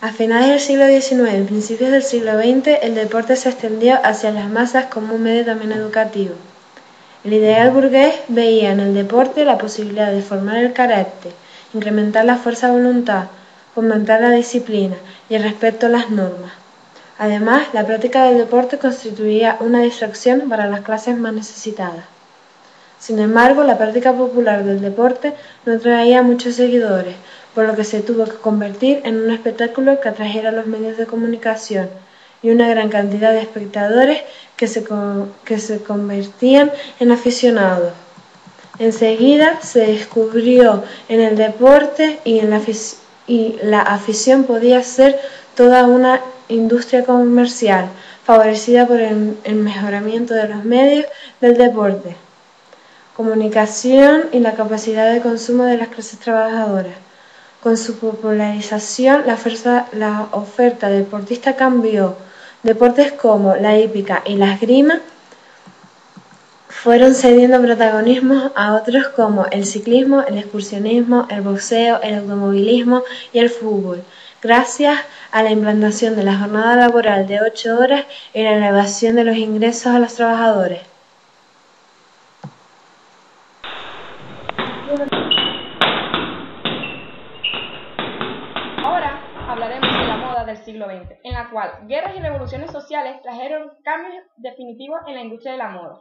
A finales del siglo XIX y principios del siglo XX, el deporte se extendió hacia las masas como un medio también educativo. El ideal burgués veía en el deporte la posibilidad de formar el carácter, incrementar la fuerza de voluntad, fomentar la disciplina y el respeto a las normas. Además, la práctica del deporte constituía una distracción para las clases más necesitadas. Sin embargo, la práctica popular del deporte no atraía a muchos seguidores, por lo que se tuvo que convertir en un espectáculo que atrajera a los medios de comunicación y una gran cantidad de espectadores que se convertían en aficionados. Enseguida se descubrió en el deporte y la afición podía ser toda una industria comercial, favorecida por el mejoramiento de los medios del deporte, comunicación y la capacidad de consumo de las clases trabajadoras. Con su popularización, la oferta deportista cambió. Deportes como la hípica y la esgrima fueron cediendo protagonismo a otros como el ciclismo, el excursionismo, el boxeo, el automovilismo y el fútbol, gracias a la implantación de la jornada laboral de 8 horas y la elevación de los ingresos a los trabajadores. Ahora hablaremos de la moda del siglo XX, en la cual guerras y revoluciones sociales trajeron cambios definitivos en la industria de la moda.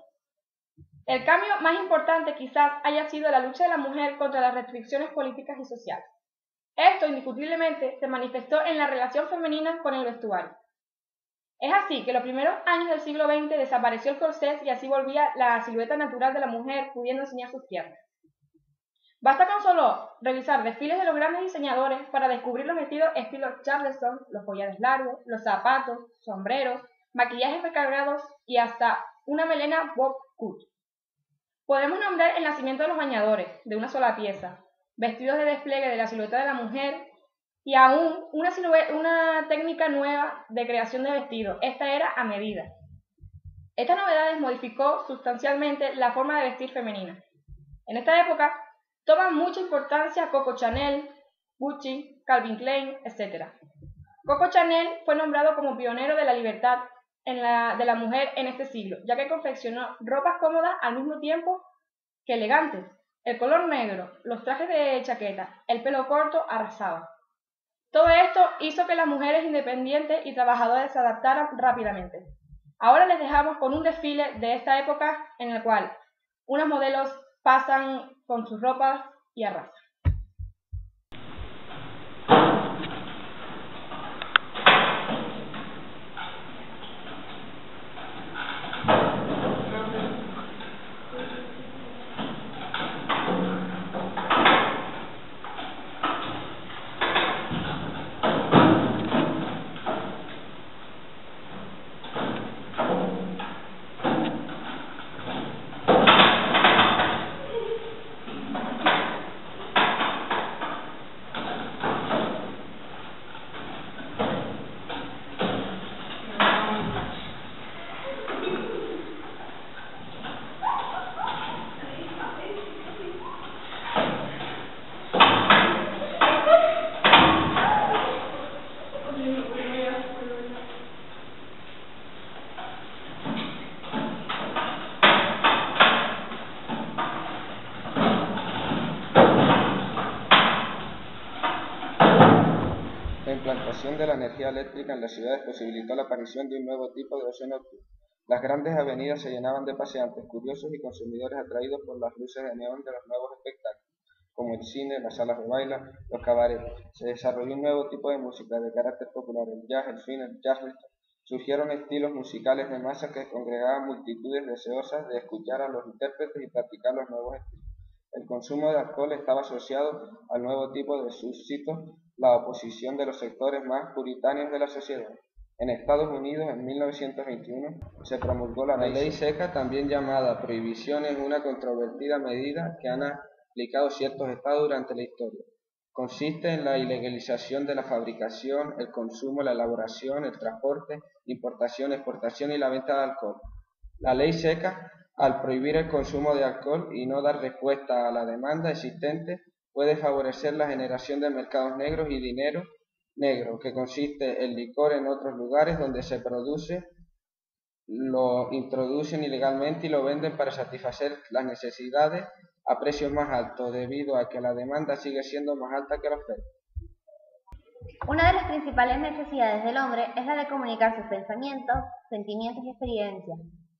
El cambio más importante quizás haya sido la lucha de la mujer contra las restricciones políticas y sociales. Esto indiscutiblemente se manifestó en la relación femenina con el vestuario. Es así que en los primeros años del siglo XX desapareció el corsé y así volvía la silueta natural de la mujer pudiendo enseñar sus piernas. Basta con solo revisar desfiles de los grandes diseñadores para descubrir los vestidos estilo Charleston, los collares largos, los zapatos, sombreros, maquillajes recargados y hasta una melena bob cut. Podemos nombrar el nacimiento de los bañadores, de una sola pieza, vestidos de despliegue de la silueta de la mujer y aún una técnica nueva de creación de vestidos. Esta era a medida. Estas novedades modificó sustancialmente la forma de vestir femenina. En esta época toman mucha importancia Coco Chanel, Gucci, Calvin Klein, etc. Coco Chanel fue nombrado como pionero de la libertad de la mujer en este siglo, ya que confeccionó ropas cómodas al mismo tiempo que elegantes. El color negro, los trajes de chaqueta, el pelo corto arrasaban. Todo esto hizo que las mujeres independientes y trabajadoras se adaptaran rápidamente. Ahora les dejamos con un desfile de esta época en el cual unos modelos pasan con sus ropas y arrasan. La implantación de la energía eléctrica en las ciudades posibilitó la aparición de un nuevo tipo de ocio nocturno. Las grandes avenidas se llenaban de paseantes, curiosos y consumidores atraídos por las luces de neón de los nuevos espectáculos, como el cine, las salas de baile, los cabarets. Se desarrolló un nuevo tipo de música de carácter popular, el jazz, el swing, el charleston. Surgieron estilos musicales de masa que congregaban multitudes deseosas de escuchar a los intérpretes y practicar los nuevos estilos. El consumo de alcohol estaba asociado al nuevo tipo de suscitó la oposición de los sectores más puritanos de la sociedad. En Estados Unidos, en 1921, se promulgó la ley seca, también llamada prohibición, es una controvertida medida que han aplicado ciertos estados durante la historia. Consiste en la ilegalización de la fabricación, el consumo, la elaboración, el transporte, importación, exportación y la venta de alcohol. La ley seca, al prohibir el consumo de alcohol y no dar respuesta a la demanda existente, puede favorecer la generación de mercados negros y dinero negro, que consiste en licor en otros lugares donde se produce, lo introducen ilegalmente y lo venden para satisfacer las necesidades a precios más altos, debido a que la demanda sigue siendo más alta que la oferta. Una de las principales necesidades del hombre es la de comunicar sus pensamientos, sentimientos y experiencias.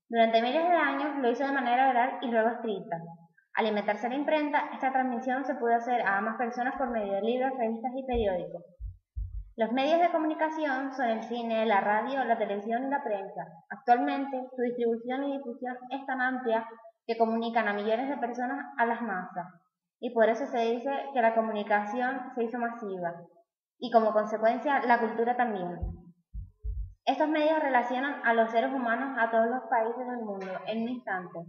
Durante miles de años lo hizo de manera oral y luego escrita. Al inventarse la imprenta, esta transmisión se pudo hacer a ambas personas por medio de libros, revistas y periódicos. Los medios de comunicación son el cine, la radio, la televisión y la prensa. Actualmente, su distribución y difusión es tan amplia que comunican a millones de personas a las masas, y por eso se dice que la comunicación se hizo masiva, y como consecuencia la cultura también. Estos medios relacionan a los seres humanos a todos los países del mundo en un instante.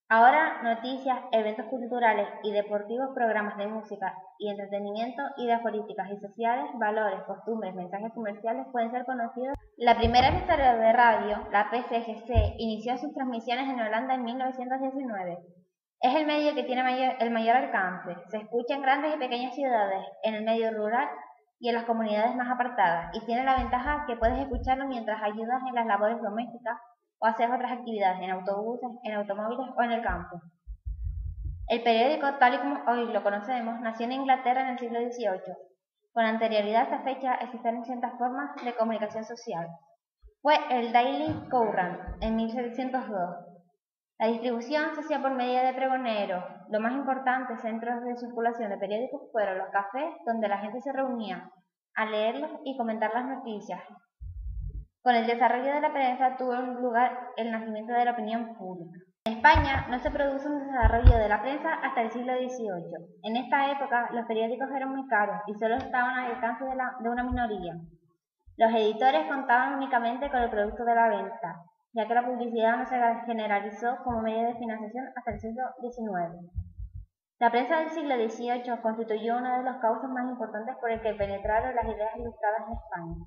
Ahora, noticias, eventos culturales y deportivos, programas de música y entretenimiento, ideas políticas y sociales, valores, costumbres, mensajes comerciales pueden ser conocidos. La primera emisora de radio, la PCGC, inició sus transmisiones en Holanda en 1919. Es el medio que tiene el mayor alcance. Se escucha en grandes y pequeñas ciudades, en el medio rural y en las comunidades más apartadas, y tiene la ventaja que puedes escucharlo mientras ayudas en las labores domésticas o hacer otras actividades en autobuses, en automóviles o en el campo. El periódico, tal y como hoy lo conocemos, nació en Inglaterra en el siglo XVIII. Con anterioridad a esta fecha existen distintas formas de comunicación social. Fue el Daily Courant en 1702. La distribución se hacía por medio de pregoneros. Los más importantes centros de circulación de periódicos fueron los cafés, donde la gente se reunía a leerlos y comentar las noticias. Con el desarrollo de la prensa tuvo lugar el nacimiento de la opinión pública. En España no se produce un desarrollo de la prensa hasta el siglo XVIII. En esta época los periódicos eran muy caros y solo estaban al alcance de una minoría. Los editores contaban únicamente con el producto de la venta, ya que la publicidad no se generalizó como medio de financiación hasta el siglo XIX. La prensa del siglo XVIII constituyó uno de los cauces más importantes por el que penetraron las ideas ilustradas en España.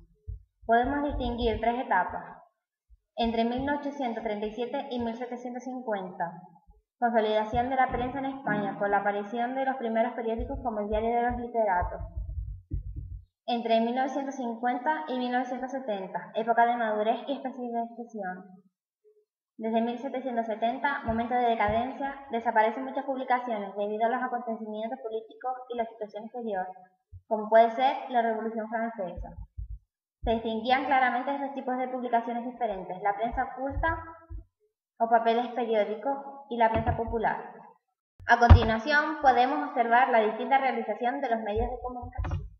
Podemos distinguir tres etapas. Entre 1837 y 1750, consolidación de la prensa en España con la aparición de los primeros periódicos como el Diario de los Literatos. Entre 1950 y 1970, época de madurez y especialización. Desde 1770, momento de decadencia, desaparecen muchas publicaciones debido a los acontecimientos políticos y la situación exterior, como puede ser la Revolución Francesa. Se distinguían claramente dos tipos de publicaciones diferentes, la prensa oculta o papeles periódicos y la prensa popular. A continuación podemos observar la distinta realización de los medios de comunicación.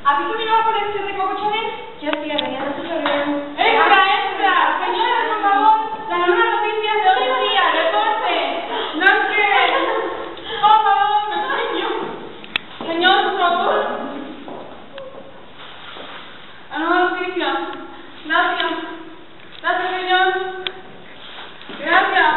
¿Has visto mi nueva colección de Coco Chanel? Yo sí, la venía súper bien. ¡Extra! Señora, por favor, las nuevas noticias de hoy en día, reporte. Nancy, por favor, señor, por favor. La nueva noticia. Gracias. Gracias, señor. Gracias.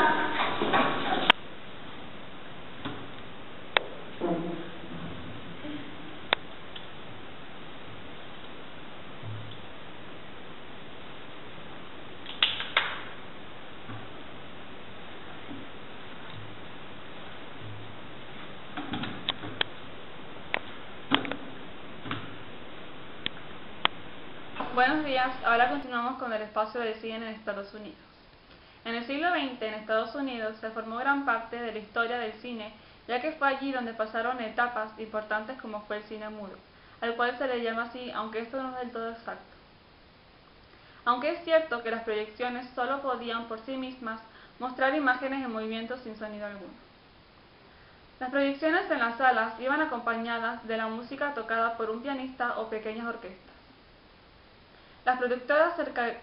Buenos días, ahora continuamos con el espacio del cine en Estados Unidos. En el siglo XX, en Estados Unidos, se formó gran parte de la historia del cine, ya que fue allí donde pasaron etapas importantes como fue el cine mudo, al cual se le llama así, aunque esto no es del todo exacto. Aunque es cierto que las proyecciones solo podían por sí mismas mostrar imágenes en movimiento sin sonido alguno. Las proyecciones en las salas iban acompañadas de la música tocada por un pianista o pequeñas orquestas. Las productoras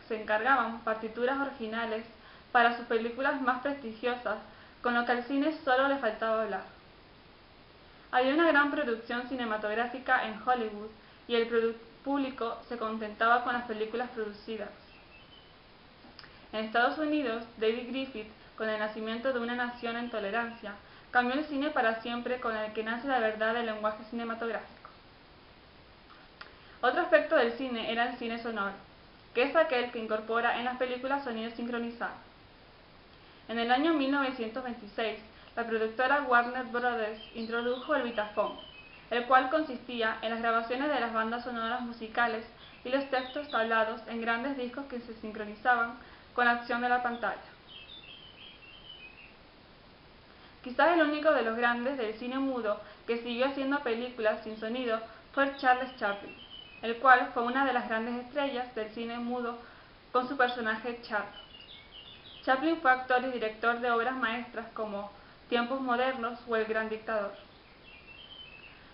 se encargaban partituras originales para sus películas más prestigiosas, con lo que al cine solo le faltaba hablar. Había una gran producción cinematográfica en Hollywood y el público se contentaba con las películas producidas. En Estados Unidos, David Griffith, con El nacimiento de una nación en tolerancia, cambió el cine para siempre, con el que nace la verdad del lenguaje cinematográfico. Otro aspecto del cine era el cine sonoro, que es aquel que incorpora en las películas sonidos sincronizados. En el año 1926, la productora Warner Brothers introdujo el Vitaphone, el cual consistía en las grabaciones de las bandas sonoras musicales y los textos hablados en grandes discos que se sincronizaban con la acción de la pantalla. Quizás el único de los grandes del cine mudo que siguió haciendo películas sin sonido fue Charles Chaplin, el cual fue una de las grandes estrellas del cine mudo con su personaje Chaplin. Chaplin fue actor y director de obras maestras como Tiempos modernos o El gran dictador.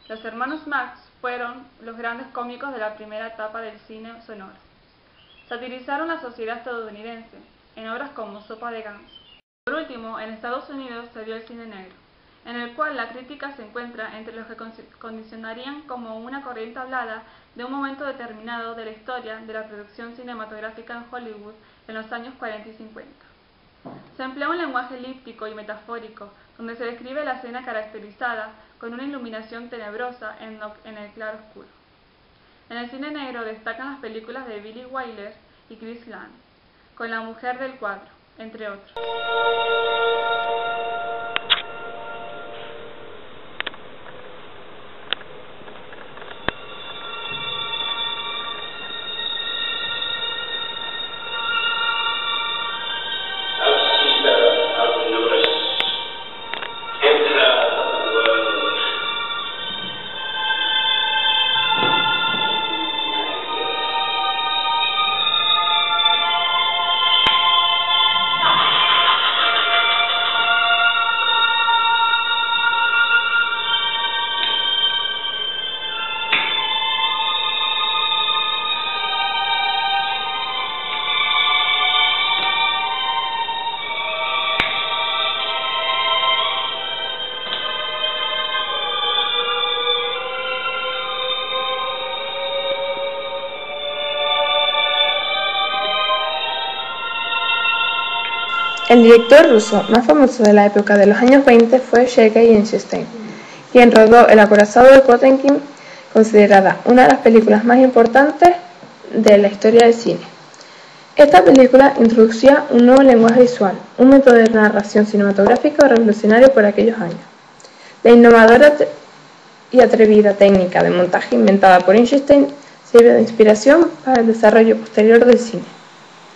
Los hermanos Marx fueron los grandes cómicos de la primera etapa del cine sonoro. Satirizaron la sociedad estadounidense en obras como Sopa de ganso. Por último, en Estados Unidos se dio el cine negro, en el cual la crítica se encuentra entre los que condicionarían como una corriente hablada de un momento determinado de la historia de la producción cinematográfica en Hollywood en los años 40 y 50. Se emplea un lenguaje elíptico y metafórico, donde se describe la escena caracterizada con una iluminación tenebrosa en el claro oscuro. En el cine negro destacan las películas de Billy Wilder y Chris Land, con La mujer del cuadro, entre otros. El director ruso más famoso de la época de los años 20 fue Sergei Eisenstein, quien rodó El acorazado de Potemkin, considerada una de las películas más importantes de la historia del cine. Esta película introducía un nuevo lenguaje visual, un método de narración cinematográfico revolucionario por aquellos años. La innovadora y atrevida técnica de montaje inventada por Eisenstein sirvió de inspiración para el desarrollo posterior del cine.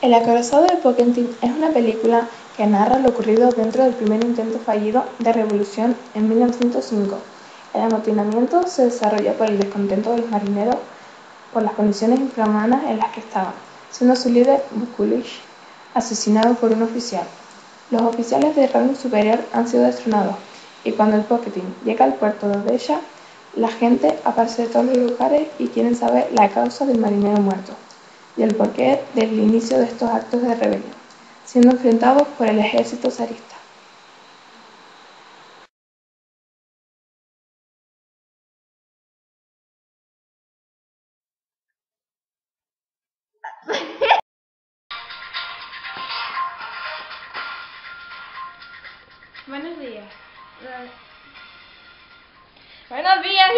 El acorazado de Potemkin es una película que narra lo ocurrido dentro del primer intento fallido de revolución en 1905. El amotinamiento se desarrolla por el descontento de los marineros por las condiciones infrahumanas en las que estaban, siendo su líder, Vukulich, asesinado por un oficial. Los oficiales de rango superior han sido destronados, y cuando el Potemkin llega al puerto de Odessa, la gente aparece de todos los lugares y quieren saber la causa del marinero muerto y el porqué del inicio de estos actos de rebelión, siendo enfrentados por el ejército zarista. Buenos días. Buenos días.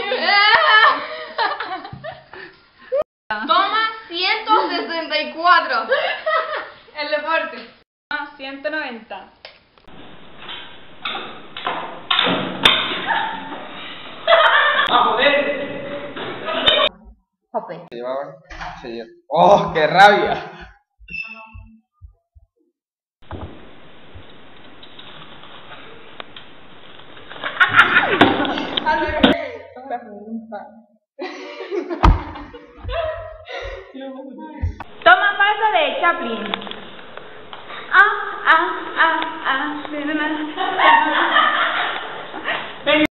Toma 164. El deporte. 190. Jope. ¡Oh, qué rabia! Toma falsa de Chaplin.